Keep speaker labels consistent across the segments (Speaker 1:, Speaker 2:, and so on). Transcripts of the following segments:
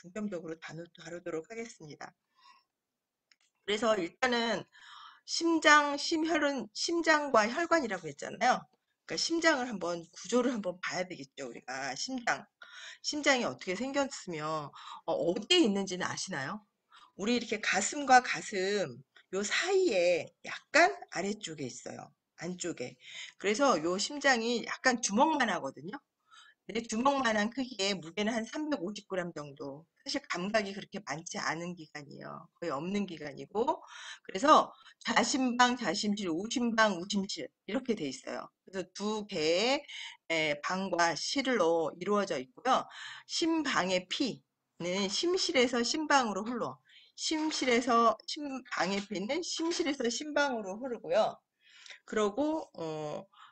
Speaker 1: 중점적으로 다루도록 하겠습니다. 그래서 일단은 심장과 혈관이라고 했잖아요. 그러니까 심장을 한번 구조를 한번 봐야 되겠죠. 우리가 심장이 어떻게 생겼으며 어디에 있는지는 아시나요? 우리 이렇게 가슴과 가슴 요 사이에 약간 아래쪽에 있어요. 안쪽에. 그래서 요 심장이 약간 주먹만 하거든요. 근데 주먹만한 크기에 무게는 한 350g 정도. 사실 감각이 그렇게 많지 않은 기관이에요. 거의 없는 기관이고. 그래서 좌심방, 좌심실, 우심방, 우심실 이렇게 돼 있어요. 그래서 두 개의 방과 실로 이루어져 있고요. 심방의 피는 심실에서 심방으로 흘러. 심방의 피는 심실에서 심방으로 흐르고요. 그러고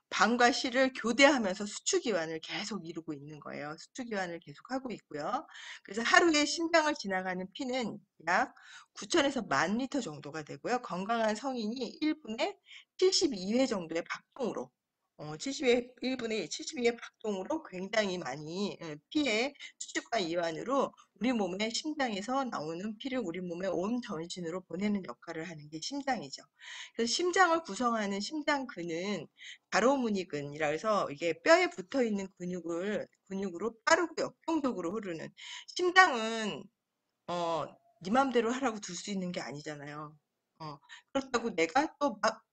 Speaker 1: 방과 실을 교대하면서 수축기관을 계속 이루고 있는 거예요. 수축기관을 계속 하고 있고요. 그래서 하루에 심장을 지나가는 피는 약 9천에서 10,000리터 정도가 되고요. 건강한 성인이 1분에 72회 정도의 박동으로 1분에 72회 박동으로 굉장히 많이 피의 수축과 이완으로 우리 몸의 심장에서 나오는 피를 우리 몸의 온 전신으로 보내는 역할을 하는 게 심장이죠. 그래서 심장을 구성하는 심장근은 가로무늬근이라 해서 이게 뼈에 붙어 있는 근육으로 빠르고 역동적으로 흐르는 심장은 어, 네 맘대로 하라고 둘 수 있는 게 아니잖아요. 그렇다고 내가 또 막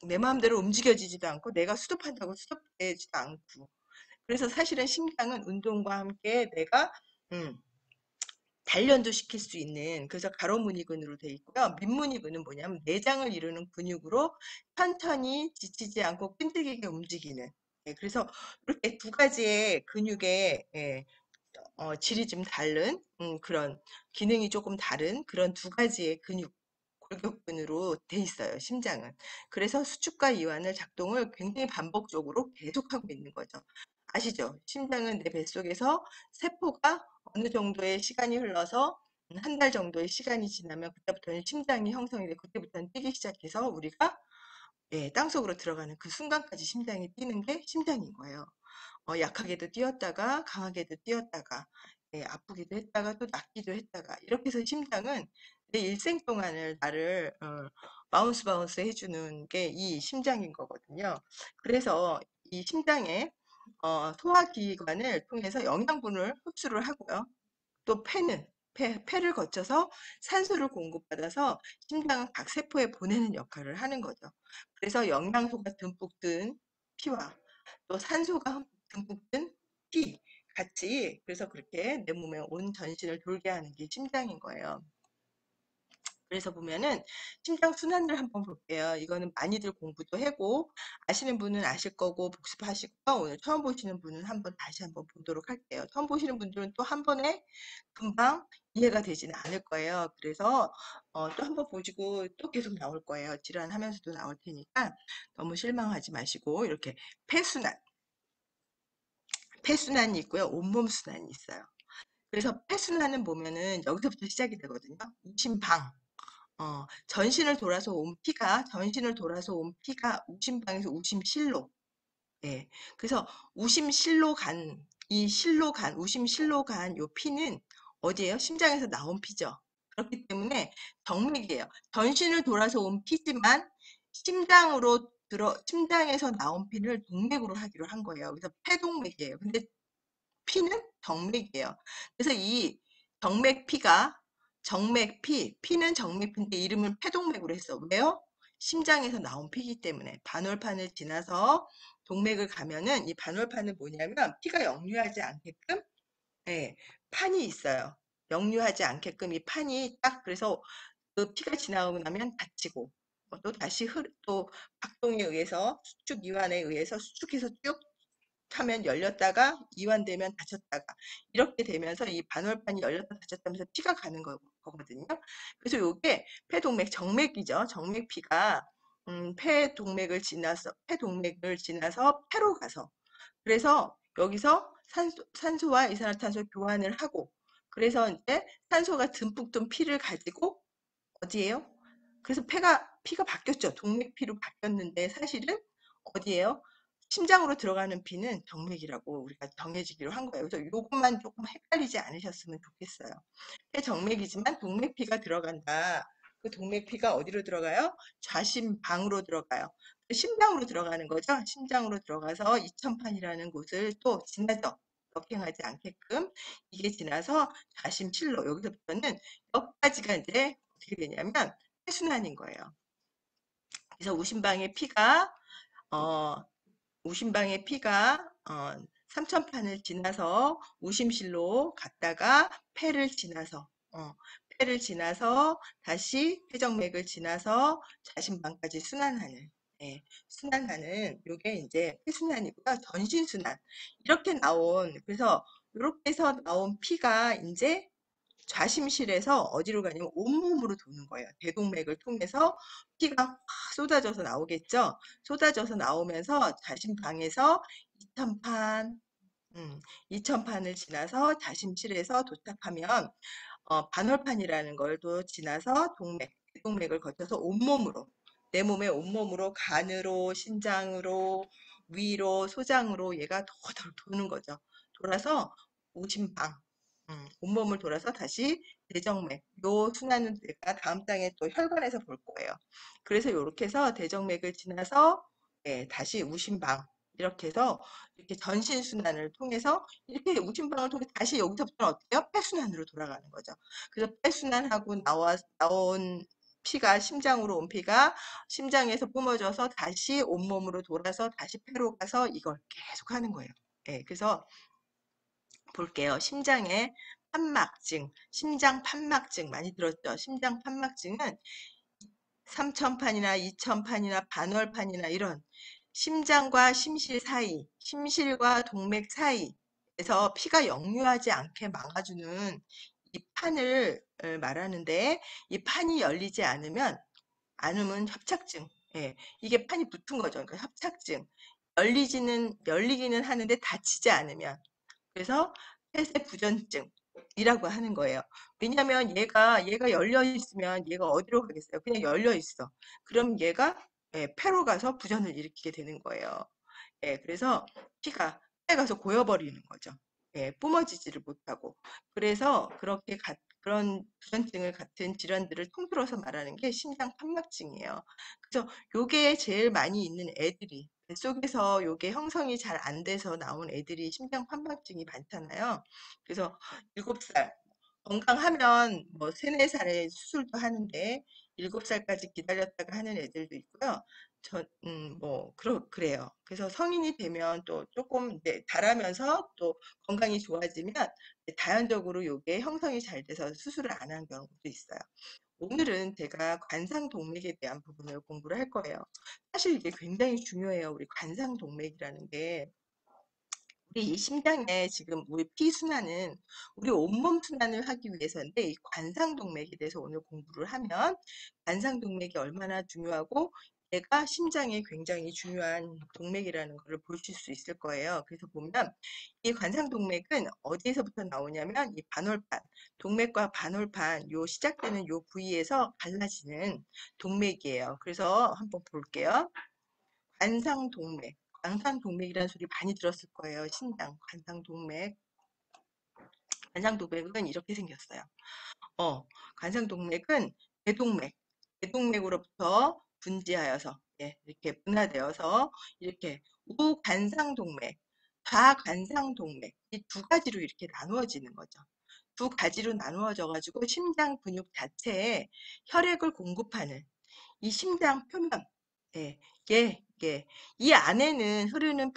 Speaker 1: 내 마음대로 움직여지지도 않고 내가 수습한다고 수습되지도 않고 그래서 사실은 심장은 운동과 함께 내가 음, 단련도 시킬 수 있는 그래서 가로무늬근으로 되어 있고요. 밑무늬근은 뭐냐면 내장을 이루는 근육으로 천천히 지치지 않고 끈질기게 움직이는 그래서 이렇게 두 가지의 근육의 질이 좀 다른 그런 기능이 조금 다른 그런 두 가지의 골격근으로 돼 있어요. 심장은. 그래서 수축과 이완을 작동을 굉장히 반복적으로 계속하고 있는 거죠. 아시죠? 심장은 내 뱃속에서 세포가 어느 정도의 시간이 흘러서 한 달 정도의 시간이 지나면 그때부터는 심장이 형성이 돼 그때부터는 뛰기 시작해서 우리가 땅속으로 들어가는 그 순간까지 심장이 뛰는 게 심장인 거예요. 약하게도 뛰었다가 강하게도 뛰었다가 아프기도 했다가 또 낫기도 했다가 이렇게 해서 심장은 내 일생 동안을 나를 바운스 바운스 해주는 게 이 심장인 거거든요. 그래서 이 심장에 소화기관을 통해서 영양분을 흡수를 하고요. 또 폐를 거쳐서 산소를 공급받아서 심장은 각 세포에 보내는 역할을 하는 거죠. 그래서 영양소가 듬뿍 든 피와 또 산소가 듬뿍 든 피 같이 그래서 그렇게 내 몸에 온 전신을 돌게 하는 게 심장인 거예요. 그래서 보면은 심장 순환을 한번 볼게요. 이거는 많이들 공부도 하고 아시는 분은 아실 거고 복습하시고요. 오늘 처음 보시는 분은 다시 한번 보도록 할게요. 처음 보시는 분들은 또 한 번에 금방 이해가 되지는 않을 거예요. 그래서 또 한번 보시고 또 계속 나올 거예요. 질환하면서도 나올 테니까 너무 실망하지 마시고 이렇게 폐순환, 폐순환이 있고요. 온몸 순환이 있어요. 그래서 폐순환은 보면은 여기서부터 시작이 되거든요. 우심방. 전신을 돌아서 온 피가 우심방에서 우심실로, 예. 그래서 우심실로 간 요 피는 어디예요? 심장에서 나온 피죠. 그렇기 때문에 정맥이에요. 전신을 돌아서 온 피지만 심장에서 나온 피를 동맥으로 하기로 한 거예요. 그래서 폐동맥이에요. 근데 피는 정맥이에요. 그래서 이 정맥피가 피는 정맥피인데 이름을 폐동맥으로 했어. 왜요? 심장에서 나온 피이기 때문에 반월판을 지나서 동맥을 가면은 이 반월판은 뭐냐면 피가 역류하지 않게끔 예, 판이 있어요. 역류하지 않게끔 이 판이 딱 그래서 그 피가 지나가고 나면 닫히고 또 다시 또 박동에 의해서 수축 이완에 의해서 수축해서 쭉 하면 열렸다가 이완되면 닫혔다가 이렇게 되면서 이 반월판이 열렸다 닫혔다면서 피가 가는 거거든요. 그래서 이게 폐동맥 정맥이죠. 정맥피가 폐동맥을 지나서 폐로 가서 그래서 여기서 산소와 이산화탄소 교환을 하고 그래서 이제 산소가 듬뿍 든 피를 가지고 어디에요? 그래서 피가 바뀌었죠. 동맥피로 바뀌었는데 사실은 어디에요? 심장으로 들어가는 피는 정맥이라고 우리가 정해지기로 한 거예요. 그래서 요것만 조금 헷갈리지 않으셨으면 좋겠어요. 정맥이지만 동맥피가 들어간다. 그 동맥피가 어디로 들어가요? 좌심방으로 들어가요. 심장으로 들어가는 거죠. 심장으로 들어가서 이천판이라는 곳을 또 지나죠. 역행하지 않게끔 이게 지나서 좌심실로 여기서부터는 여기까지가 이제 어떻게 되냐면 폐순환인 거예요. 그래서 어, 우심방의 피가 삼천판을 지나서 우심실로 갔다가 폐를 지나서 다시 폐정맥을 지나서 좌심방까지 순환하는 예, 순환하는 요게 이제 폐순환이고요. 전신순환 이렇게 나온 그래서 이렇게 해서 나온 피가 이제 좌심실에서 어디로 가냐면 온몸으로 도는 거예요. 대동맥을 통해서 피가 확 쏟아져서 나오겠죠. 쏟아져서 나오면서 좌심방에서 이천판, 이천판을 지나서 좌심실에서 도착하면 반월판이라는 걸 또 지나서 대동맥을 거쳐서 온몸으로 내 몸의 온몸으로 간으로 신장으로 위로 소장으로 얘가 더 도는 거죠. 돌아서 오심방 온몸을 돌아서 다시 대정맥 요 순환은 제가 다음 장에 또 혈관에서 볼 거예요. 그래서 이렇게 해서 대정맥을 지나서 다시 우심방 이렇게 해서 이렇게 전신 순환을 통해서 이렇게 우심방을 통해 다시 여기서부터 어때요? 폐순환으로 돌아가는 거죠. 그래서 폐순환하고 나온 피가 심장으로 온 피가 심장에서 뿜어져서 다시 온몸으로 돌아서 다시 폐로 가서 이걸 계속 하는 거예요. 그래서 볼게요. 심장의 판막증, 심장 판막증 많이 들었죠? 심장 판막증은 삼천판이나 이천판이나 반월판이나 이런 심장과 심실 사이, 심실과 동맥 사이에서 피가 역류하지 않게 막아주는 이 판을 말하는데 이 판이 열리지 않으면 협착증. 이게 판이 붙은 거죠. 그러니까 협착증. 열리기는 하는데 닫히지 않으면 그래서 폐쇄 부전증이라고 하는 거예요. 왜냐하면 얘가 열려 있으면 얘가 어디로 가겠어요? 그냥 열려 있어. 그럼 얘가 폐로 가서 부전을 일으키게 되는 거예요. 그래서 폐에 가서 고여버리는 거죠. 뿜어지지를 못하고. 그래서 그런 부전증을 같은 질환들을 통틀어서 말하는 게 심장 판막증이에요. 그래서 요게 제일 많이 있는 애들이 뱃속에서 요게 형성이 잘 안 돼서 나온 애들이 심장 판막증이 많잖아요. 그래서 7살 건강하면 뭐 3, 4살에 수술도 하는데 7살까지 기다렸다가 하는 애들도 있고요. 그래요. 그래서 성인이 되면 또 조금 이제 자라면서 또 건강이 좋아지면 자연적으로 요게 형성이 잘 돼서 수술을 안 한 경우도 있어요. 오늘은 제가 관상동맥에 대한 부분을 공부를 할 거예요. 사실 이게 굉장히 중요해요. 우리 관상동맥이라는 게. 우리 이 심장에 지금 우리 피 순환은 우리 온몸 순환을 하기 위해서인데 이 관상동맥에 대해서 오늘 공부를 하면 관상동맥이 얼마나 중요하고 얘가 심장에 굉장히 중요한 동맥이라는 것을 보실 수 있을 거예요. 그래서 보면 이 관상동맥은 어디에서부터 나오냐면 이 반월판, 동맥과 반월판 요 시작되는 요 부위에서 갈라지는 동맥이에요. 그래서 한번 볼게요. 관상동맥. 관상동맥이라는 소리 많이 들었을 거예요. 심장, 관상동맥. 관상동맥은 이렇게 생겼어요. 관상동맥은 대동맥, 대동맥으로부터 분지하여서 이렇게 분화되어서 이렇게 우관상동맥, 좌관상동맥 이 두 가지로 이렇게 나누어지는 거죠. 두 가지로 나누어져 가지고 심장 근육 자체에 혈액을 공급하는 이 심장 표면, 예, 이 안에는 흐르는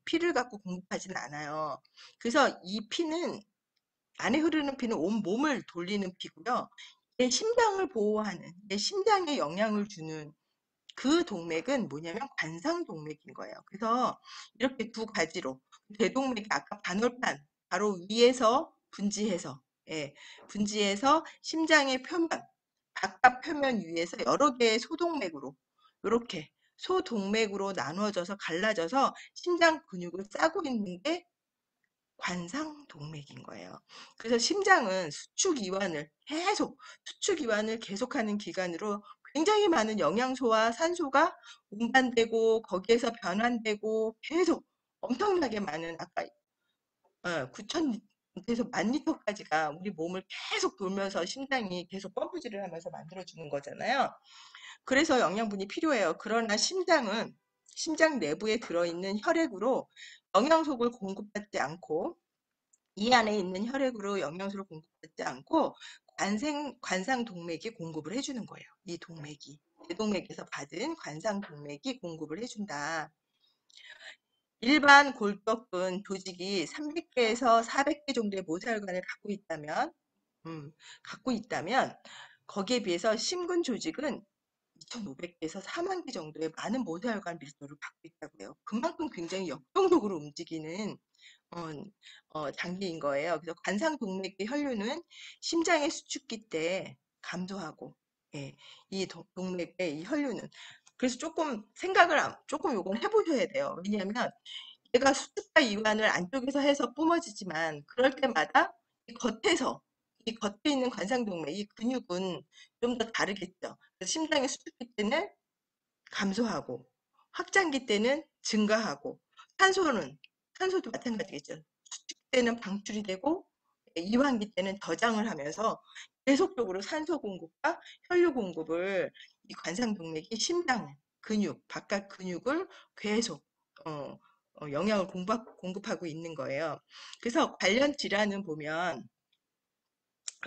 Speaker 1: 피를 갖고 공급하지는 않아요. 그래서 이 피는 안에 흐르는 피는 온 몸을 돌리는 피고요. 내 심장을 보호하는, 내 심장에 영향을 주는 그 동맥은 뭐냐면 관상동맥인 거예요. 그래서 이렇게 두 가지로 대동맥이 아까 반월판 바로 위에서 분지해서 심장의 표면, 바깥 표면 위에서 여러 개의 소동맥으로 이렇게 소동맥으로 나누어져서 갈라져서 심장 근육을 싸고 있는 게 관상동맥인 거예요. 그래서 심장은 수축 이완을 계속하는 기관으로 굉장히 많은 영양소와 산소가 운반되고 거기에서 변환되고 계속 엄청나게 많은 아까 9,000에서 10,000리터까지가 우리 몸을 계속 돌면서 심장이 계속 펌프질을 하면서 만들어주는 거잖아요. 그래서 영양분이 필요해요. 그러나 심장 내부에 들어있는 혈액으로 영양소를 공급받지 않고 이 안에 있는 혈액으로 영양소를 공급받지 않고 관상동맥이 공급을 해주는 거예요. 이 동맥이. 대동맥에서 받은 관상동맥이 공급을 해준다. 일반 골격근 조직이 300개에서 400개 정도의 모세혈관을 갖고 있다면 거기에 비해서 심근 조직은 2,500개에서 4만 개 정도의 많은 모세혈관 밀도를 갖고 있다고 해요. 그만큼 굉장히 역동적으로 움직이는 어, 장기인 거예요. 그래서 관상동맥의 혈류는 심장의 수축기 때 감소하고, 예, 이 동맥의 이 혈류는 그래서 조금 요건 해보셔야 돼요. 왜냐하면 얘가 수축과 이완을 안쪽에서 해서 뿜어지지만 그럴 때마다 이 겉에 있는 관상동맥, 이 근육은 좀 더 다르겠죠. 그래서 심장의 수축기 때는 감소하고 확장기 때는 증가하고 산소도 마찬가지겠죠. 수축기 때는 방출이 되고 이완기 때는 저장을 하면서 계속적으로 산소 공급과 혈류 공급을 이 관상동맥이 심장 근육, 바깥 근육을 계속 어, 영양을 공급하고 있는 거예요. 그래서 관련 질환은 보면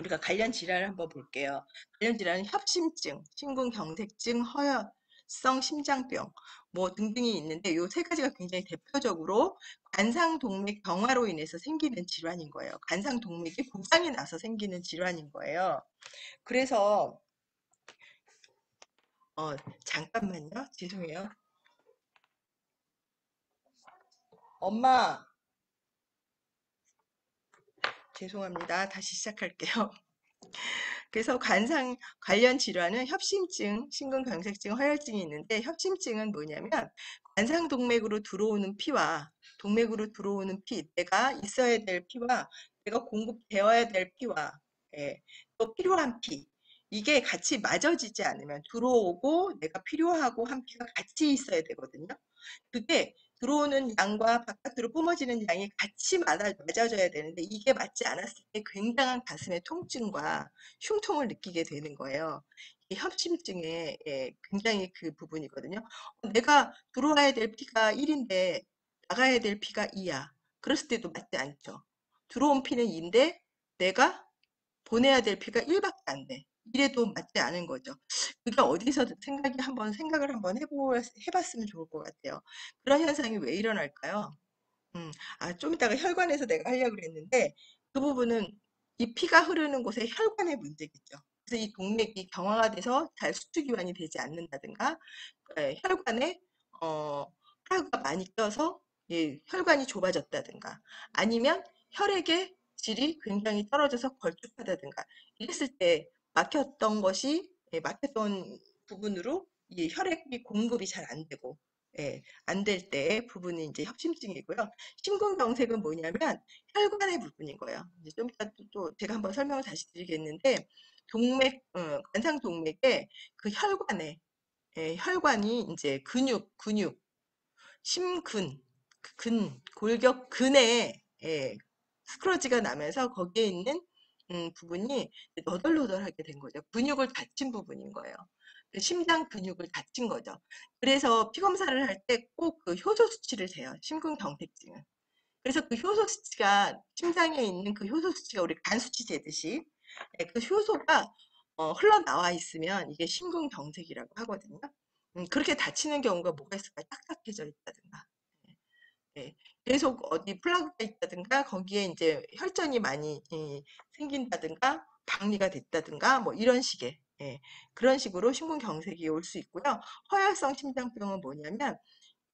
Speaker 1: 우리가 관련 질환을 한번 볼게요. 관련 질환은 협심증, 심근경색증, 허혈성 심장병 뭐 등등이 있는데 이 세 가지가 굉장히 대표적으로 관상동맥 병화로 인해서 생기는 질환인 거예요. 관상동맥이 고장이 나서 생기는 질환인 거예요. 그래서 어, 잠깐만요. 죄송해요. 엄마, 죄송합니다. 다시 시작할게요. 그래서 관련 질환은 협심증, 심근경색증, 허혈증이 있는데 협심증은 뭐냐면 관상동맥으로 들어오는 피와 동맥으로 들어오는 피, 내가 있어야 될 피와 내가 공급되어야 될 피와 예, 또 필요한 피 이게 같이 맞아지지 않으면 들어오고 내가 필요하고 한 피가 같이 있어야 되거든요. 그게 들어오는 양과 바깥으로 뿜어지는 양이 같이 맞아져야 되는데 이게 맞지 않았을 때 굉장한 가슴의 통증과 흉통을 느끼게 되는 거예요. 이게 협심증의 굉장히 그 부분이거든요. 내가 들어와야 될 피가 1인데 나가야 될 피가 2야. 그랬을 때도 맞지 않죠. 들어온 피는 2인데 내가 보내야 될 피가 1밖에 안 돼. 이래도 맞지 않은 거죠. 그게 어디서 생각을 한번 해봤으면 좋을 것 같아요. 그런 현상이 왜 일어날까요? 좀 이따가 혈관에서 내가 하려고 그랬는데 그 부분은 이 피가 흐르는 곳에 혈관의 문제겠죠. 그래서 이 동맥이 경화가 돼서 잘 수축이완이 되지 않는다든가 혈관에 어, 폐가 많이 껴서 혈관이 좁아졌다든가 아니면 혈액의 질이 굉장히 떨어져서 걸쭉하다든가 이랬을 때 막혔던 부분으로 이 혈액이 공급이 잘 안 되고 안 될 때 부분이 이제 협심증이고요. 심근경색은 뭐냐면 혈관의 부분인 거예요. 이제 좀 이따 또 제가 한번 설명을 다시 드리겠는데 관상동맥에 그 혈관이 이제 심근, 골격근에 스크러지가 나면서 거기에 있는 부분이 너덜너덜하게 된 거죠. 근육을 다친 부분인 거예요. 그 심장 근육을 다친 거죠. 그래서 피 검사를 할 때 꼭 그 효소 수치를 재요. 심근경색증은. 그래서 그 효소 수치가 심장에 있는 그 효소 수치가 우리 간 수치 재듯이 그 효소가 흘러나와 있으면 이게 심근경색이라고 하거든요. 그렇게 다치는 경우가 뭐가 있을까? 딱딱해져 있다든가. 예, 계속 어디 플라그가 있다든가 거기에 이제 혈전이 많이 생긴다든가 박리가 됐다든가 뭐 이런 식의 그런 식으로 심근경색이 올 수 있고요. 허혈성 심장병은 뭐냐면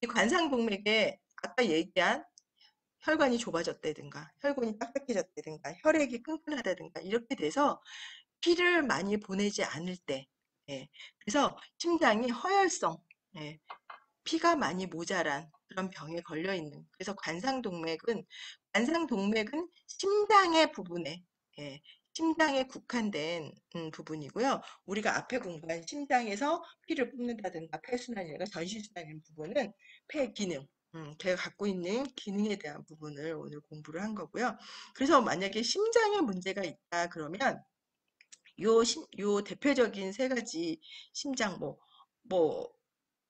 Speaker 1: 이 관상동맥에 아까 얘기한 혈관이 좁아졌다든가 혈관이 딱딱해졌다든가 혈액이 끈끈하다든가 이렇게 돼서 피를 많이 보내지 않을 때 그래서 심장이 허혈성 예, 피가 많이 모자란 그런 병에 걸려 있는 그래서 관상동맥은 심장의 부분에 심장에 국한된 부분이고요. 우리가 앞에 공부한 심장에서 피를 뽑는다든가 폐순환이나 전신순환 부분은 폐 기능, 걔가 갖고 있는 기능에 대한 부분을 오늘 공부를 한 거고요. 그래서 만약에 심장에 문제가 있다 그러면 요 대표적인 세 가지 심장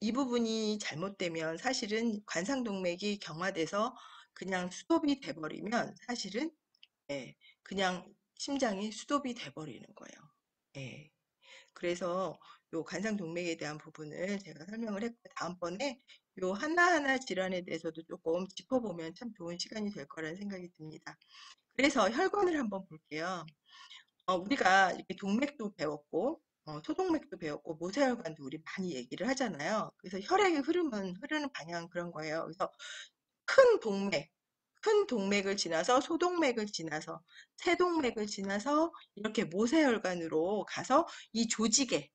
Speaker 1: 이 부분이 잘못되면 사실은 관상동맥이 경화돼서 그냥 스톱이 돼버리면 사실은 예, 그냥 심장이 스톱이 돼버리는 거예요. 예. 그래서 요 관상동맥에 대한 부분을 제가 설명을 했고 다음번에 요 하나하나 질환에 대해서도 조금 짚어보면 참 좋은 시간이 될 거라는 생각이 듭니다. 그래서 혈관을 한번 볼게요. 우리가 이렇게 동맥도 배웠고 소동맥도 배웠고 모세혈관도 우리 많이 얘기를 하잖아요. 그래서 혈액의 흐르는 방향 그런 거예요. 그래서 큰 동맥, 큰 동맥을 지나서 소동맥을 지나서 세동맥을 지나서 이렇게 모세혈관으로 가서 이 조직에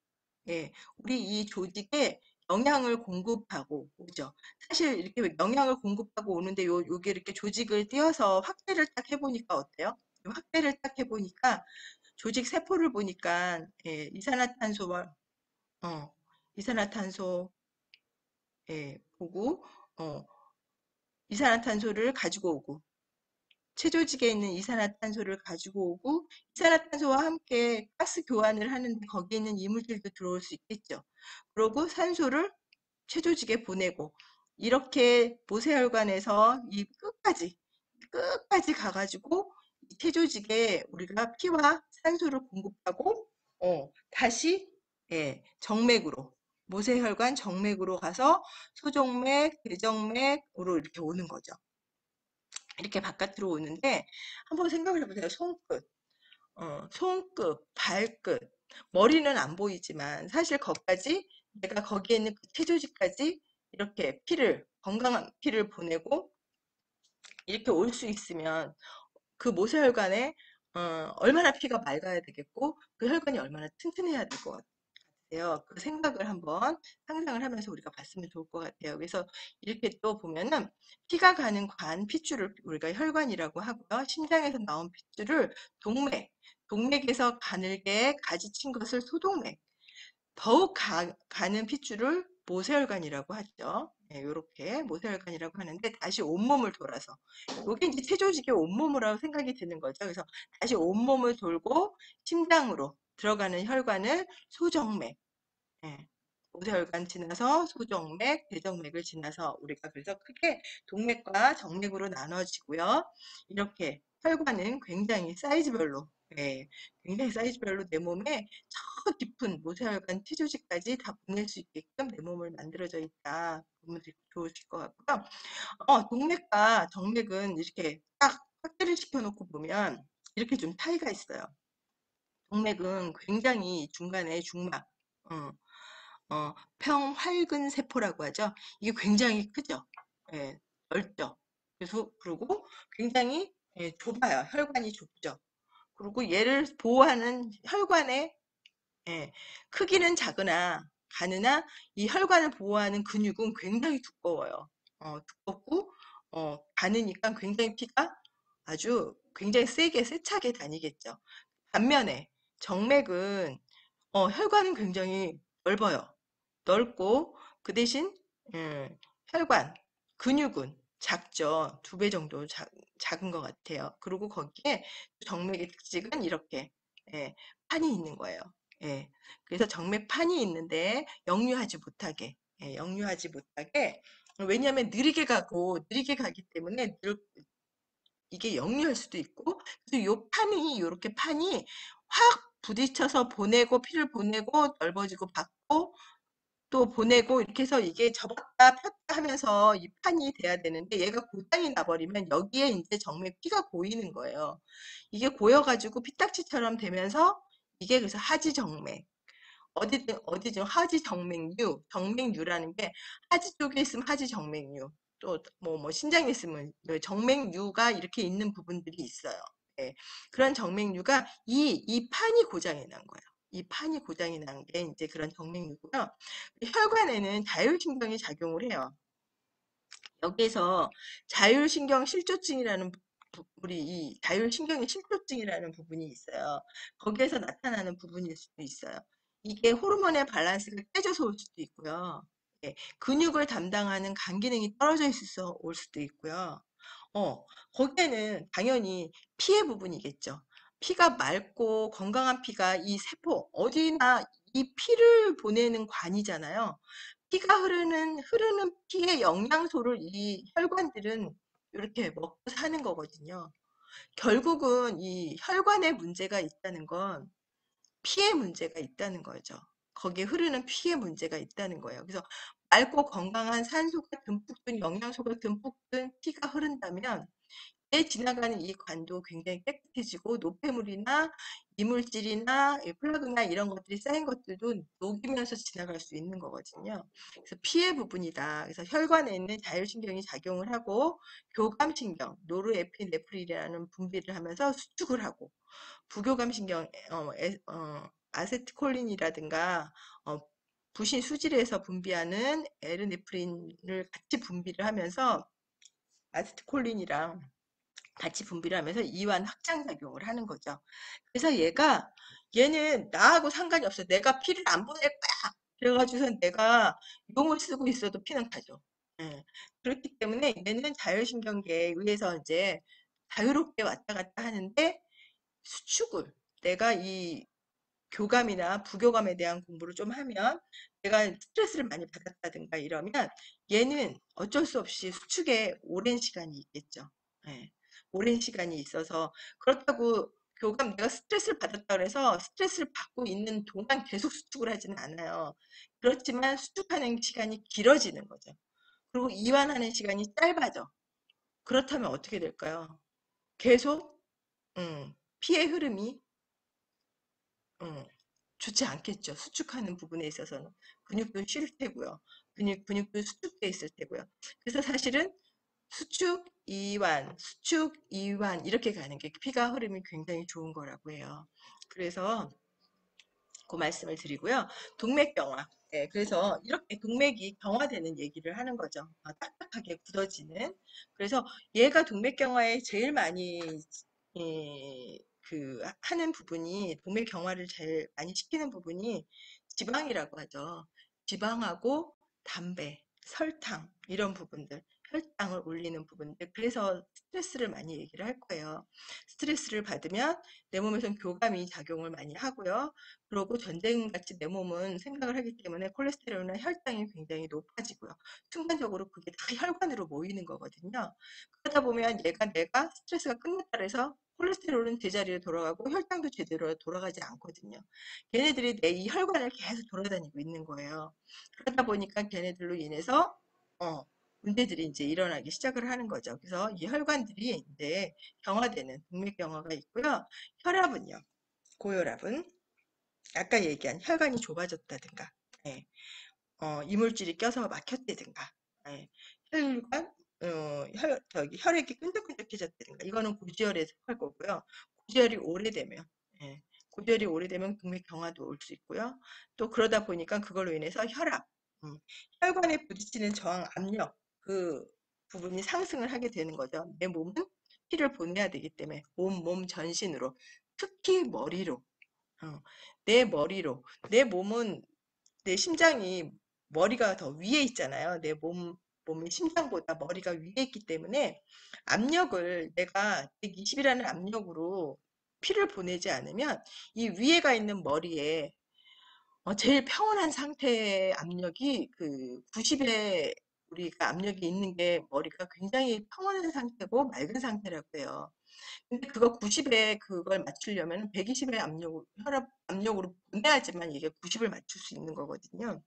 Speaker 1: 예, 우리 이 조직에 영양을 공급하고 오죠. 사실 이렇게 영양을 공급하고 오는데 요게 이렇게 조직을 띄어서 확대를 딱 해보니까 어때요? 확대를 딱 해보니까 조직 세포를 보니까 예, 이산화탄소와 어, 이산화탄소 보고 어, 이산화탄소를 가지고 오고 체조직에 있는 이산화탄소를 가지고 오고 이산화탄소와 함께 가스 교환을 하는데 거기에 있는 이물질도 들어올 수 있겠죠. 그리고 산소를 체조직에 보내고 이렇게 모세혈관에서 이 끝까지 가가지고 이 체조직에 우리가 피와 산소를 공급하고 다시 예, 정맥으로 모세혈관 정맥으로 가서 소정맥, 대정맥으로 이렇게 오는 거죠. 이렇게 바깥으로 오는데 한번 생각을 해보세요. 손끝, 발끝, 머리는 안 보이지만 사실 거기까지 내가 거기에 있는 그 체조직까지 이렇게 건강한 피를 보내고 이렇게 올 수 있으면 그 모세혈관에 얼마나 피가 맑아야 되겠고 그 혈관이 얼마나 튼튼해야 될 것 같아요. 그 생각을 한번 상상을 하면서 우리가 봤으면 좋을 것 같아요. 그래서 이렇게 또 보면은 피가 가는 핏줄을 우리가 혈관이라고 하고요. 심장에서 나온 핏줄을 동맥에서 가늘게 가지친 것을 소동맥, 더욱 가는 핏줄을 모세혈관이라고 하죠. 네, 이렇게 모세혈관이라고 하는데 다시 온몸을 돌아서 이게 이제 체조직의 온몸이라고 생각이 드는 거죠. 그래서 다시 온몸을 돌고 심장으로 들어가는 혈관을 소정맥, 예, 모세혈관 지나서 소정맥, 대정맥을 지나서 우리가 그래서 크게 동맥과 정맥으로 나눠지고요. 이렇게 혈관은 굉장히 사이즈별로 예, 굉장히 사이즈별로 내 몸에 저 깊은 모세혈관 티조직까지 다 보낼 수 있게끔 내 몸을 만들어져 있다. 보면 되게 좋으실 것 같고요. 동맥과 정맥은 이렇게 딱 확대를 시켜놓고 보면 이렇게 좀 차이가 있어요. 동맥은 굉장히 중간에 중막, 어, 평활근 세포라고 하죠. 이게 굉장히 크죠. 예, 넓죠. 그리고 굉장히 좁아요. 혈관이 좁죠. 그리고 얘를 보호하는 혈관의 예, 크기는 가느나 이 혈관을 보호하는 근육은 굉장히 두꺼워요. 두껍고 가느니까 굉장히 피가 아주 굉장히 세차게 다니겠죠. 반면에 정맥은 혈관은 굉장히 넓어요. 넓고 그 대신 혈관, 근육은 작죠. 2배 정도 작은 것 같아요. 그리고 거기에 정맥의 특징은 이렇게 예, 판이 있는 거예요. 예, 그래서 정맥판이 있는데 역류하지 못하게 왜냐하면 느리게 가기 때문에 이게 역류할 수도 있고 그래서 요렇게 판이 확 부딪혀서 피를 보내고 넓어지고 받고 또 보내고 이렇게 해서 이게 접었다 폈다 하면서 이 판이 돼야 되는데 얘가 고장이 나버리면 여기에 이제 정맥 피가 고이는 거예요. 이게 고여가지고 피딱지처럼 되면서 이게 그래서 하지정맥 어디든 정맥류라는 게 하지 쪽에 있으면 하지정맥류 또 뭐 신장에 있으면 정맥류가 이렇게 있는 부분들이 있어요. 예, 그런 정맥류가 이 판이 고장이 난 거예요. 이 판이 고장이 난 게 이제 그런 정맥류고요. 혈관에는 자율신경이 작용을 해요. 여기에서 자율신경 실조증이라는 우리 이 자율신경의 실조증이라는 부분이 있어요. 거기에서 나타나는 부분일 수도 있어요. 이게 호르몬의 밸런스가 깨져서 올 수도 있고요. 예, 근육을 담당하는 간 기능이 떨어져 있어서 올 수도 있고요. 거기에는 당연히 피의 부분이겠죠. 피가 맑고 건강한 피가 이 세포, 어디나 이 피를 보내는 관이잖아요. 피가 흐르는 피의 영양소를 이 혈관들은 이렇게 먹고 사는 거거든요. 결국은 이 혈관에 문제가 있다는 건 피에 문제가 있다는 거죠. 거기에 흐르는 피에 문제가 있다는 거예요. 그래서 맑고 건강한 산소가 듬뿍 든 영양소가 듬뿍 든 피가 흐른다면 지나가는 이 관도 굉장히 깨끗해지고 노폐물이나 이물질이나 플라그나 이런 것들이 쌓인 것들도 녹이면서 지나갈 수 있는 거거든요. 그래서 피의 부분이다. 그래서 혈관에 있는 자율신경이 작용을 하고 교감신경, 노르에피네프린이라는 분비를 하면서 수축을 하고 부교감신경, 아세트콜린이라든가 부신 수질에서 분비하는 에르네프린을 같이 분비를 하면서 아세트콜린이랑 같이 분비를 하면서 이완 확장 작용을 하는 거죠. 그래서 얘는 나하고 상관이 없어. 내가 피를 안 보낼 거야. 그래가지고선 내가 용을 쓰고 있어도 피는 가죠. 예. 그렇기 때문에 얘는 자율신경계에 의해서 이제 자유롭게 왔다 갔다 하는데 수축을 내가 이 교감이나 부교감에 대한 공부를 좀 하면 내가 스트레스를 많이 받았다든가 이러면 얘는 어쩔 수 없이 수축에 오랜 시간이 있겠죠. 예. 오랜 시간이 있어서 그렇다고 내가 스트레스를 받았다 그래서 스트레스를 받고 있는 동안 계속 수축을 하지는 않아요. 그렇지만 수축하는 시간이 길어지는 거죠. 그리고 이완하는 시간이 짧아져. 그렇다면 어떻게 될까요? 계속 피의 흐름이 음, 좋지 않겠죠. 수축하는 부분에 있어서는. 근육도 쉴 테고요. 근육도 수축돼 있을 테고요. 그래서 사실은 수축, 이완 이렇게 가는 게 피가 흐름이 굉장히 좋은 거라고 해요. 그래서 그 말씀을 드리고요. 동맥 경화. 네, 그래서 이렇게 동맥이 경화되는 얘기를 하는 거죠. 딱딱하게 굳어지는. 그래서 얘가 동맥 경화에 제일 많이 하는 부분이 동맥 경화를 제일 많이 시키는 부분이 지방이라고 하죠. 지방하고 담배, 설탕 이런 부분들, 혈당을 올리는 부분들. 그래서 스트레스를 많이 얘기를 할 거예요. 스트레스를 받으면 내 몸에선 교감이 작용을 많이 하고요. 그리고 전쟁같이 내 몸은 생각을 하기 때문에 콜레스테롤이나 혈당이 굉장히 높아지고요. 순간적으로 그게 다 혈관으로 모이는 거거든요. 그러다 보면 내가 스트레스가 끝났다 해서 콜레스테롤은 제자리로 돌아가고 혈당도 제대로 돌아가지 않거든요. 걔네들이 내 이 혈관을 계속 돌아다니고 있는 거예요. 그러다 보니까 걔네들로 인해서 문제들이 이제 일어나기 시작을 하는 거죠. 그래서 이 혈관들이 이제 경화되는 동맥 경화가 있고요. 혈압은요. 고혈압은 아까 얘기한 혈관이 좁아졌다든가, 예, 이물질이 껴서 막혔다든가, 예, 혈관, 혈액이 끈적끈적해졌다든가, 이거는 고지혈에 속할 거고요. 고지혈이 오래되면, 예, 고지혈이 오래되면 동맥 경화도 올 수 있고요. 또 그러다 보니까 그걸로 인해서 음, 혈관에 부딪히는 저항 압력, 그 부분이 상승을 하게 되는 거죠. 내 몸은 피를 보내야 되기 때문에 몸 전신으로, 특히 머리로, 어, 내 머리로. 내 몸은, 내 심장이 머리가 더 위에 있잖아요. 몸의 심장보다 머리가 위에 있기 때문에 압력을 내가 120이라는 압력으로 피를 보내지 않으면 이 위에가 있는 머리에 제일 평온한 상태의 압력이 그 90에 우리가 압력이 있는 게 머리가 굉장히 평온한 상태고 맑은 상태라고 해요. 근데 그거 90에 그걸 맞추려면 120의 혈압 압력으로 보내야지만 이게 90을 맞출 수 있는 거거든요.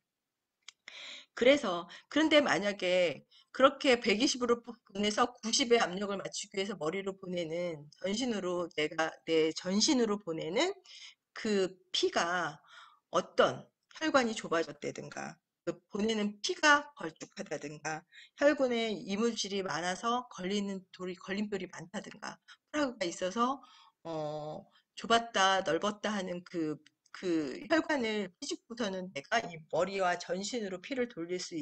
Speaker 1: 그런데 만약에 그렇게 120으로 보내서 90의 압력을 맞추기 위해서 머리로 보내는 내 전신으로 보내는 그 피가 어떤 혈관이 좁아졌다든가 그 보내는 피가 걸쭉하다든가 혈관에 이물질이 많아서 걸림돌이 많다든가 프라그가 있어서 어, 좁았다 넓었다 하는 그 혈관을 삐죽고서는 내가 이 머리와 전신으로 피를 돌릴 수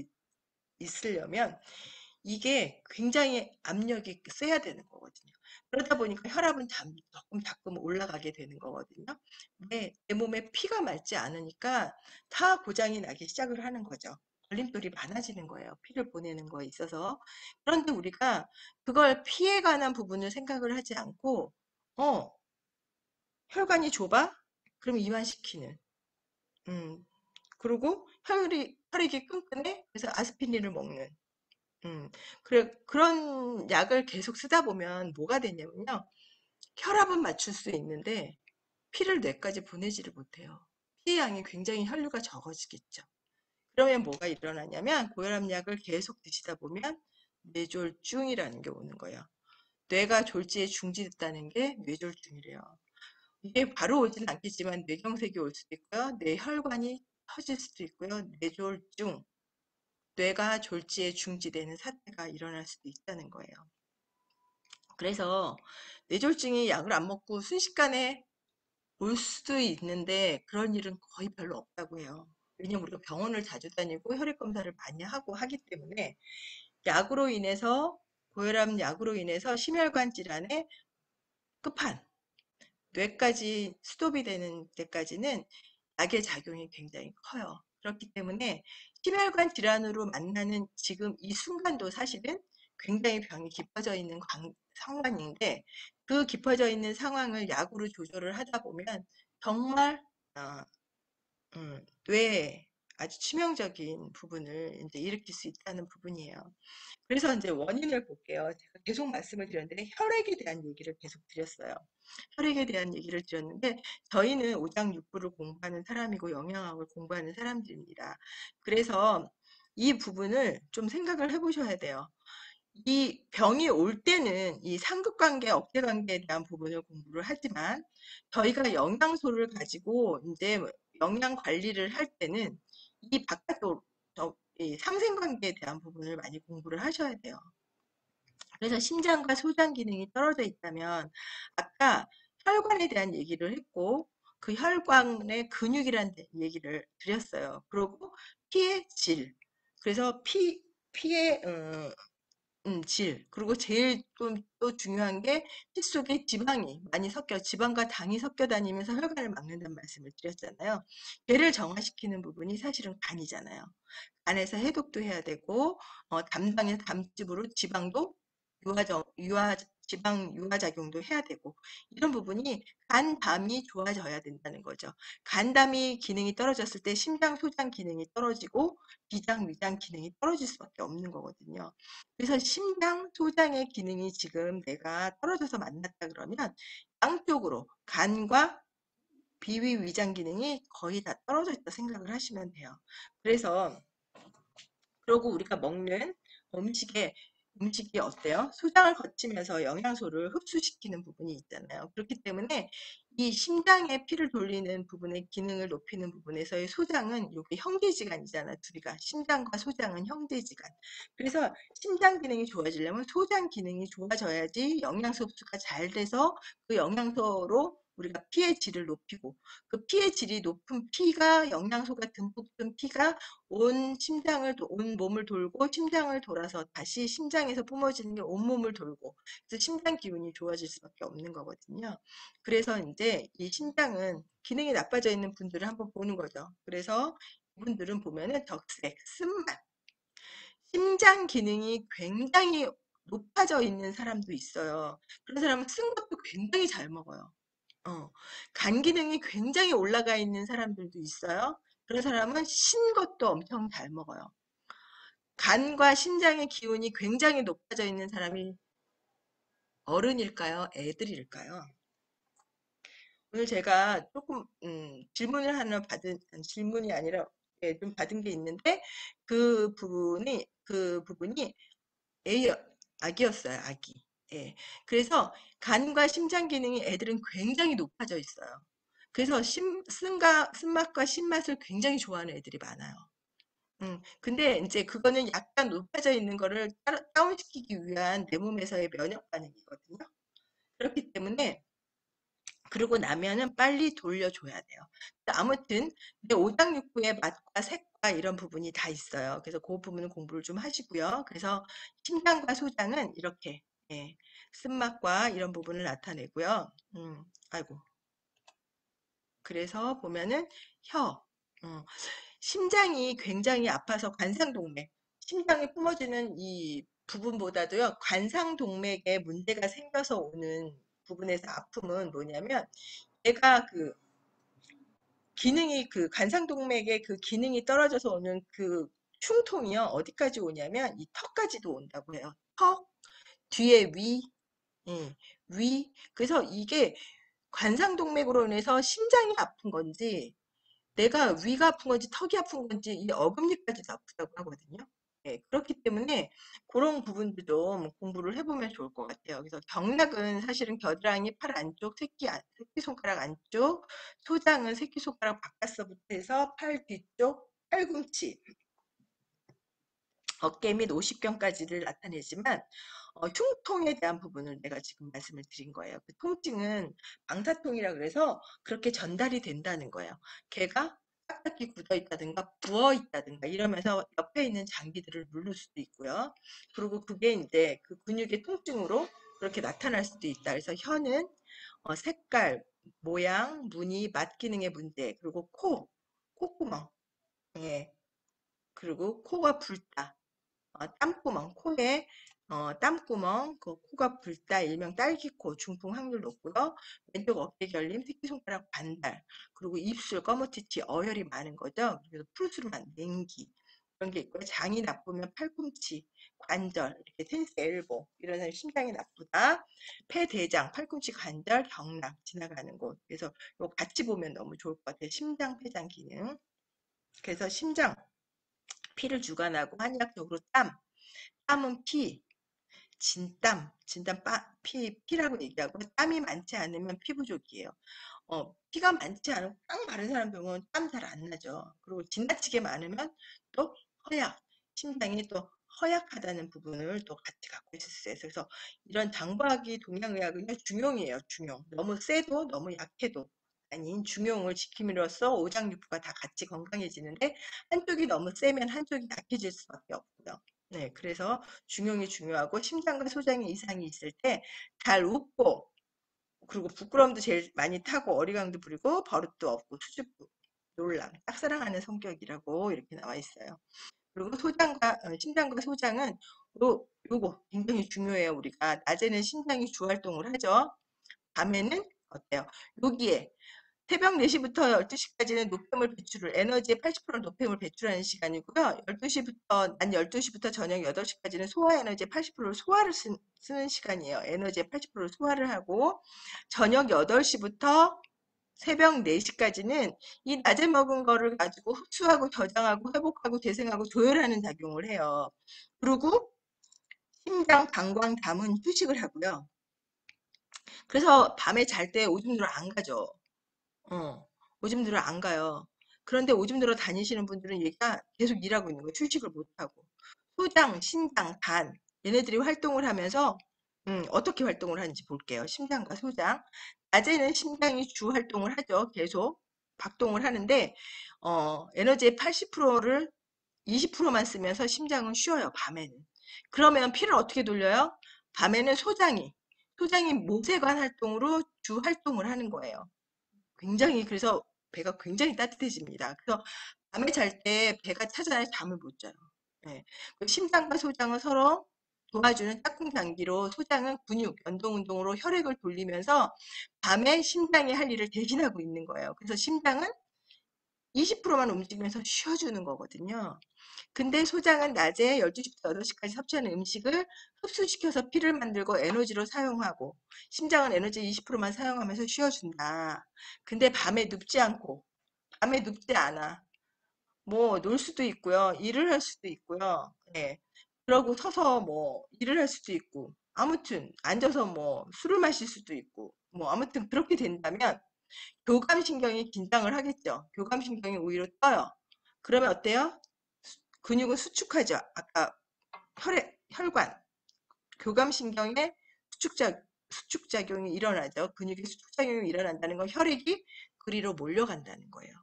Speaker 1: 있으려면 이게 굉장히 압력이 세야 되는 거거든요. 그러다 보니까 혈압은 조금 자꾸 올라가게 되는 거거든요. 내 몸에 피가 맑지 않으니까 다 고장이 나기 시작을 하는 거죠. 걸림돌이 많아지는 거예요. 피를 보내는 거에 있어서. 그런데 우리가 그걸 피해 관한 부분을 생각을 하지 않고, 어, 혈관이 좁아? 그럼 이완시키는. 음, 그리고 혈액이 끈끈해? 그래서 아스피린을 먹는. 음, 그런 약을 계속 쓰다 보면 뭐가 되냐면요. 혈압은 맞출 수 있는데 피를 뇌까지 보내지를 못해요. 피의 양이 굉장히 혈류가 적어지겠죠. 그러면 뭐가 일어나냐면 고혈압약을 계속 드시다 보면 뇌졸중이라는 게 오는 거예요. 뇌가 졸지에 중지됐다는 게 뇌졸중이래요. 이게 바로 오지는 않겠지만 뇌경색이 올 수도 있고요. 뇌혈관이 터질 수도 있고요. 뇌졸중, 뇌가 졸지에 중지되는 사태가 일어날 수도 있다는 거예요. 그래서 뇌졸중이 약을 안 먹고 순식간에 올 수도 있는데 그런 일은 거의 별로 없다고 해요. 왜냐면 우리가 병원을 자주 다니고 혈액 검사를 많이 하고 하기 때문에 약으로 인해서 고혈압 약으로 인해서 심혈관 질환의 끝판 뇌까지 스톱이 되는 데까지는 약의 작용이 굉장히 커요. 그렇기 때문에 심혈관 질환으로 만나는 지금 이 순간도 사실은 굉장히 병이 깊어져 있는 상황인데 그 깊어져 있는 상황을 약으로 조절을 하다 보면 정말 어, 뇌에 아주 치명적인 부분을 이제 일으킬 수 있다는 부분이에요. 그래서 이제 원인을 볼게요. 제가 계속 말씀을 드렸는데 혈액에 대한 얘기를 계속 드렸어요. 혈액에 대한 얘기를 드렸는데 저희는 오장육부를 공부하는 사람이고 영양학을 공부하는 사람들입니다. 그래서 이 부분을 좀 생각을 해보셔야 돼요. 이 병이 올 때는 이 상극관계, 억제관계에 대한 부분을 공부를 하지만 저희가 영양소를 가지고 이제 영양 관리를 할 때는 이 바깥으로 이 상생관계에 대한 부분을 많이 공부를 하셔야 돼요. 그래서 심장과 소장 기능이 떨어져 있다면 아까 혈관에 대한 얘기를 했고 그 혈관의 근육이라는 얘기를 드렸어요. 그리고 피의 질. 그래서 피의 질. 그리고 제일 또 중요한 게 피 속에 지방이 많이 지방과 당이 섞여 다니면서 혈관을 막는다는 말씀을 드렸잖아요. 뇌를 정화시키는 부분이 사실은 간이잖아요. 간에서 해독도 해야 되고, 담당해서 담즙으로 지방도 지방 유화작용도 해야 되고, 이런 부분이 간담이 좋아져야 된다는 거죠. 간담이 기능이 떨어졌을 때 심장, 소장 기능이 떨어지고, 비장, 위장 기능이 떨어질 수밖에 없는 거거든요. 그래서 심장, 소장의 기능이 지금 내가 떨어져서 만났다 그러면 양쪽으로 간과 비위, 위장 기능이 거의 다 떨어져 있다 생각을 하시면 돼요. 그래서 그리고 우리가 먹는 음식에 음식이 어때요? 소장을 거치면서 영양소를 흡수시키는 부분이 있잖아요. 그렇기 때문에 이 심장에 피를 돌리는 부분의 기능을 높이는 부분에서의 소장은 이게 형제지간이잖아, 둘이가. 심장과 소장은 형제지간. 그래서 심장 기능이 좋아지려면 소장 기능이 좋아져야지 영양소 흡수가 잘 돼서 그 영양소로 우리가 피의 질을 높이고 그 피의 질이 높은 피가 영양소가 듬뿍 든 피가 온 몸을 돌고 심장을 돌아서 다시 심장에서 뿜어지는 게 온몸을 돌고 그래서 심장 기운이 좋아질 수밖에 없는 거거든요. 그래서 이제 이 심장은 기능이 나빠져 있는 분들을 한번 보는 거죠. 그래서 이분들은 보면은 덕색, 쓴맛, 심장 기능이 굉장히 높아져 있는 사람도 있어요. 그런 사람은 쓴 것도 굉장히 잘 먹어요. 간 기능이 굉장히 올라가 있는 사람들도 있어요. 그런 사람은 신 것도 엄청 잘 먹어요. 간과 신장의 기운이 굉장히 높아져 있는 사람이 어른일까요? 애들일까요? 오늘 제가 조금 질문을 하나 받은 질문이 아니라 예, 좀 받은 게 있는데 그 부분이 애 아기였어요, 아기. 예. 그래서 간과 심장 기능이 애들은 굉장히 높아져 있어요. 그래서 쓴맛과 신맛을 굉장히 좋아하는 애들이 많아요. 근데 이제 그거는 약간 높아져 있는 거를 다운시키기 위한 내 몸에서의 면역 반응이거든요. 그렇기 때문에 그러고 나면은 빨리 돌려줘야 돼요. 아무튼 근데 오장육부의 맛과 색과 이런 부분이 다 있어요. 그래서 그 부분은 공부를 좀 하시고요. 그래서 심장과 소장은 이렇게 예, 쓴맛과 이런 부분을 나타내고요. 아이고. 그래서 보면은 혀, 어, 심장이 굉장히 아파서 관상동맥, 심장이 뿜어지는 이 부분보다도요, 관상동맥에 문제가 생겨서 오는 부분에서 아픔은 뭐냐면, 얘가 그 기능이 그 관상동맥의 그 기능이 떨어져서 오는 그 흉통이요, 어디까지 오냐면 이 턱까지도 온다고 해요. 턱, 뒤에 위, 예, 위. 그래서 이게 관상동맥으로 인해서 심장이 아픈 건지, 내가 위가 아픈 건지 턱이 아픈 건지 이 어금니까지도 아프다고 하거든요. 네, 그렇기 때문에 그런 부분들도 뭐 공부를 해보면 좋을 것 같아요. 그래서 경락은 사실은 겨드랑이, 팔 안쪽, 새끼손가락 안쪽, 소장은 새끼손가락 바깥서부터 해서 팔 뒤쪽, 팔꿈치, 어깨 및 오십견까지를 나타내지만 흉통에 대한 부분을 내가 지금 말씀을 드린 거예요. 그 통증은 방사통이라 그래서 그렇게 전달이 된다는 거예요. 걔가 딱딱히 굳어 있다든가 부어 있다든가 이러면서 옆에 있는 장기들을 누를 수도 있고요. 그리고 그게 이제 그 근육의 통증으로 그렇게 나타날 수도 있다. 그래서 혀는 색깔, 모양, 무늬, 맛 기능의 문제, 그리고 콧구멍, 예, 그리고 코가 붉다. 땀구멍, 코에 땀구멍, 그 코가 붉다, 일명 딸기코, 중풍 확률 높고요. 왼쪽 어깨 결림, 새끼손가락 반달, 그리고 입술, 꺼무티치, 어혈이 많은 거죠. 그래서 푸르스름한 냉기 그런 게 있고요. 장이 나쁘면 팔꿈치, 관절, 이렇게 텐스 엘보 이런 사람 심장이 나쁘다. 폐대장, 팔꿈치, 관절, 경락 지나가는 곳. 그래서 이거 같이 보면 너무 좋을 것 같아요. 심장, 폐장 기능. 그래서 심장 피를 주관하고 한의학적으로 땀은 피, 진땀, 피라고 얘기하고 땀이 많지 않으면 피부족이에요. 피가 많지 않고 땀 마른 사람 보면 땀 잘 안 나죠. 그리고 지나치게 많으면 또 허약, 심장이 또 허약하다는 부분을 또 같이 갖고 있을 수 있어요. 그래서 이런 장부학이 동양의학은 중용이에요, 중용. 너무 세도 너무 약해도 아닌 중용을 지킴으로써 오장육부가 다 같이 건강해지는데 한쪽이 너무 세면 한쪽이 약해질 수밖에 없고요. 네, 그래서 중용이 중요하고 심장과 소장에 이상이 있을 때 잘 웃고 그리고 부끄러움도 제일 많이 타고 어리광도 부리고 버릇도 없고 수줍고 놀람, 짝사랑하는 성격이라고 이렇게 나와 있어요. 그리고 심장과 소장은 요거 굉장히 중요해요. 우리가 낮에는 심장이 주활동을 하죠. 밤에는 어때요? 여기에 새벽 4시부터 12시까지는 노폐물 배출을 에너지의 80%를 노폐물 배출하는 시간이고요. 12시부터 난 12시부터 저녁 8시까지는 소화 에너지의 80%를 소화를 쓰는 시간이에요. 에너지의 80%를 소화를 하고 저녁 8시부터 새벽 4시까지는 이 낮에 먹은 거를 가지고 흡수하고 저장하고 회복하고 재생하고 조절하는 작용을 해요. 그리고 심장, 방광, 담은 휴식을 하고요. 그래서 밤에 잘 때 오줌 누러 안 가죠. 오줌 누러 안 가요. 그런데 오줌 누러 다니시는 분들은 얘가 계속 일하고 있는 거예요. 휴식을 못 하고. 소장, 신장, 간 얘네들이 활동을 하면서 어떻게 활동을 하는지 볼게요. 심장과 소장. 낮에는 심장이 주 활동을 하죠. 계속 박동을 하는데 에너지의 80%를 20%만 쓰면서 심장은 쉬어요. 밤에는. 그러면 피를 어떻게 돌려요? 밤에는 소장이 모세관 활동으로 주 활동을 하는 거예요. 굉장히 그래서 배가 굉장히 따뜻해집니다. 그래서 밤에 잘 때 배가 차잖아요. 잠을 못 자요. 예. 그 심장과 소장은 서로 도와주는 짝꿍 장기로 소장은 근육, 연동 운동으로 혈액을 돌리면서 밤에 심장이 할 일을 대신하고 있는 거예요. 그래서 심장은 20%만 움직이면서 쉬어주는 거거든요. 근데 소장은 낮에 12시부터 8시까지 섭취하는 음식을 흡수시켜서 피를 만들고 에너지로 사용하고 심장은 에너지 20%만 사용하면서 쉬어준다. 근데 밤에 눕지 않아. 뭐 놀 수도 있고요. 일을 할 수도 있고요. 예. 그러고 서서 뭐 일을 할 수도 있고 아무튼 앉아서 뭐 술을 마실 수도 있고 뭐 아무튼 그렇게 된다면 교감신경이 긴장을 하겠죠. 교감신경이 오히려 떠요. 그러면 어때요? 근육은 수축하죠. 아까 혈관, 교감신경의 수축작용이 일어나죠. 근육의 수축작용이 일어난다는 건 혈액이 그리로 몰려간다는 거예요.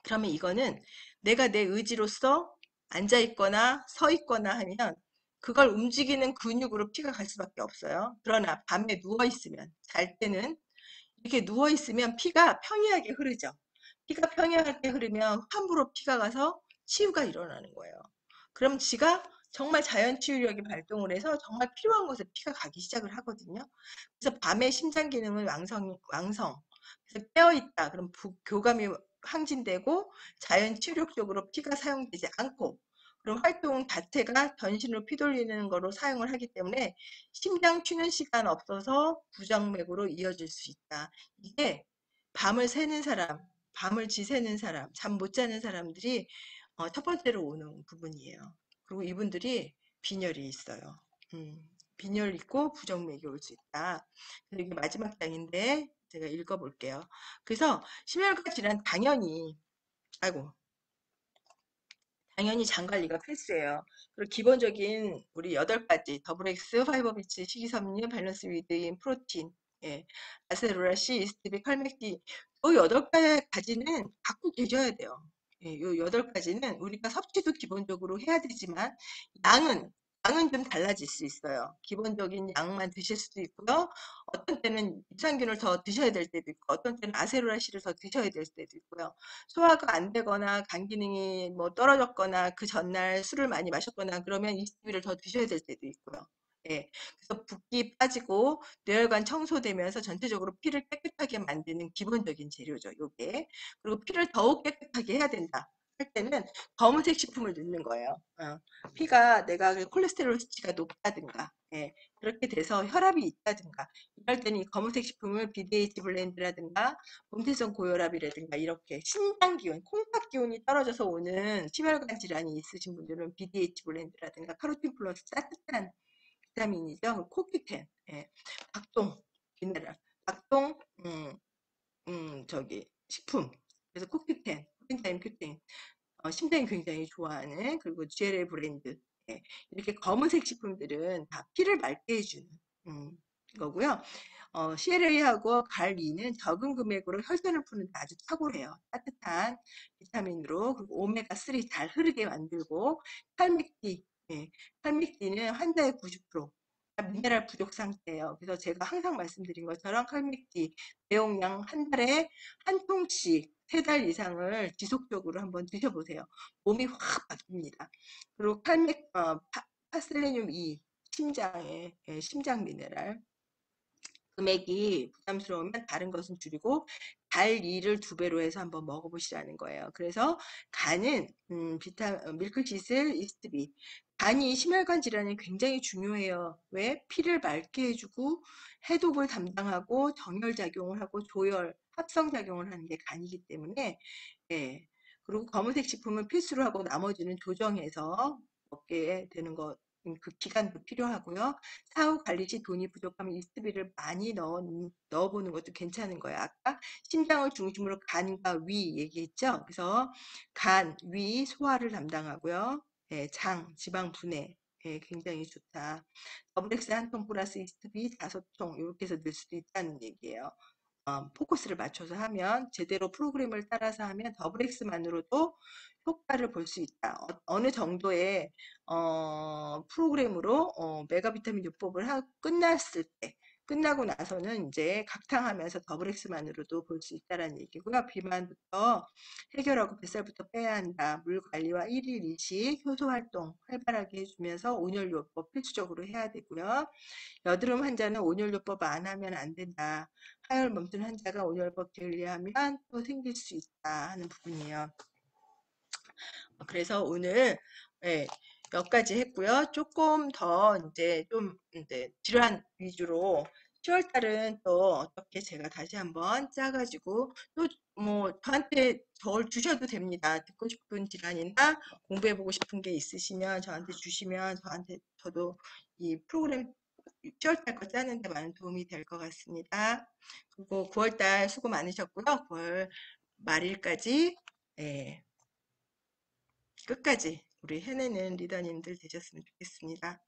Speaker 1: 그러면 이거는 내가 내 의지로서 앉아 있거나 서 있거나 하면 그걸 움직이는 근육으로 피가 갈 수밖에 없어요. 그러나 밤에 누워있으면, 잘 때는 이렇게 누워있으면 피가 평이하게 흐르죠. 피가 평이하게 흐르면 함부로 피가 가서 치유가 일어나는 거예요. 그럼 지가 정말 자연 치유력이 발동을 해서 정말 필요한 곳에 피가 가기 시작을 하거든요. 그래서 밤에 심장 기능은 왕성. 그래서 깨어있다. 그럼 교감이 항진되고 자연 치유력적으로 피가 사용되지 않고 그럼 활동 자체가 전신으로 피 돌리는 거로 사용을 하기 때문에 심장 쉬는 시간 없어서 부정맥으로 이어질 수 있다. 이게 밤을 새는 사람, 밤을 지새는 사람, 잠 못 자는 사람들이 첫 번째로 오는 부분이에요. 그리고 이분들이 빈혈이 있어요. 빈혈 있고 부정맥이 올 수 있다. 그리고 이게 마지막 장인데 제가 읽어볼게요. 그래서 심혈관 질환 당연히 장 관리가 필수예요. 그리고 기본적인 우리 8가지 더블엑스, 파이버비치, 식이섬유, 밸런스 위드인, 프로틴, 예, 아세로라 C, 이스트비, 칼맥디 이 8가지는 갖고 계셔야 돼요. 예, 요 8가지는 우리가 섭취도 기본적으로 해야 되지만 양은 좀 달라질 수 있어요. 기본적인 양만 드실 수도 있고요. 어떤 때는 유산균을 더 드셔야 될 때도 있고 어떤 때는 아세로라 C를 더 드셔야 될 때도 있고요. 소화가 안 되거나 간 기능이 뭐 떨어졌거나 그 전날 술을 많이 마셨거나 그러면 이스트비를 더 드셔야 될 때도 있고요. 예. 그래서 붓기 빠지고 뇌혈관 청소되면서 전체적으로 피를 깨끗하게 만드는 기본적인 재료죠, 요게. 그리고 피를 더욱 깨끗하게 해야 된다. 할 때는 검은색 식품을 넣는 거예요. 피가 내가 그 콜레스테롤 수치가 높다든가, 예. 그렇게 돼서 혈압이 있다든가, 이럴 때는 이 검은색 식품을 BDH 블렌드라든가 봄태성 고혈압이라든가 이렇게 신장 기운, 콩팥 기운이 떨어져서 오는 심혈관 질환이 있으신 분들은 BDH 블렌드라든가 카로틴 플러스 따뜻한 비타민이죠. 코큐텐, 예. 박동, 미네랄, 박동, 식품. 그래서 코큐텐, 코엔자임 큐텐, 심장이 굉장히 좋아하는 그리고 GLA 브랜드, 예. 이렇게 검은색 식품들은 다 피를 맑게 해주는 거고요. CLA하고 갈리는 적은 금액으로 혈전을 푸는데 아주 탁월해요. 따뜻한 비타민으로 그리고 오메가3 잘 흐르게 만들고 칼믹디, 예, 칼믹디는 환자의 90% 미네랄 부족 상태예요. 그래서 제가 항상 말씀드린 것처럼 칼믹디 대용량 한 달에 한 통씩 3달 이상을 지속적으로 한번 드셔보세요. 몸이 확 바뀝니다. 그리고 파셀레늄 E 심장에 심장 미네랄 금액이 부담스러우면 다른 것은 줄이고 달2를 2배로 해서 한번 먹어보시라는 거예요. 그래서 간은 밀크시슬, 이스트비 간이 심혈관 질환에 굉장히 중요해요. 왜? 피를 맑게 해주고 해독을 담당하고 정혈작용을 하고 조혈, 합성작용을 하는 게 간이기 때문에 예. 그리고 검은색 식품은 필수로 하고 나머지는 조정해서 먹게 되는 것 그 기간도 필요하고요. 사후 관리 시 돈이 부족하면 이스트비를 많이 넣어보는 것도 괜찮은 거예요. 아까 심장을 중심으로 간과 위 얘기했죠. 그래서 간, 위, 소화를 담당하고요. 예, 장, 지방 분해 예, 굉장히 좋다. 더블엑스 한 통 플러스 이스트비 5통 이렇게 해서 넣을 수도 있다는 얘기예요. 포커스를 맞춰서 하면 제대로 프로그램을 따라서 하면 더블엑스만으로도 효과를 볼 수 있다. 어느 정도의 프로그램으로 메가비타민 요법을 끝났을 때 끝나고 나서는 이제 각탕하면서 더블엑스만으로도 볼 수 있다는 얘기고요. 비만부터 해결하고 뱃살부터 빼야 한다. 물 관리와 1일 2식 효소 활동 활발하게 해주면서 온열요법 필수적으로 해야 되고요. 여드름 환자는 온열요법 안 하면 안 된다. 하열 멈춘 환자가 온열법 게을리하면 또 생길 수 있다 하는 부분이에요. 그래서 오늘 예, 몇 가지 했고요. 조금 더 이제 질환 위주로 10월 달은 또 어떻게 제가 다시 한번 짜가지고 또 뭐 저한테 절 주셔도 됩니다. 듣고 싶은 질환이나 공부해보고 싶은 게 있으시면 저한테 주시면 저도 이 프로그램 10월 달 거 짜는데 많은 도움이 될 것 같습니다. 그리고 9월 달 수고 많으셨고요. 9월 말일까지 예, 끝까지 우리 해내는 리더님들 되셨으면 좋겠습니다.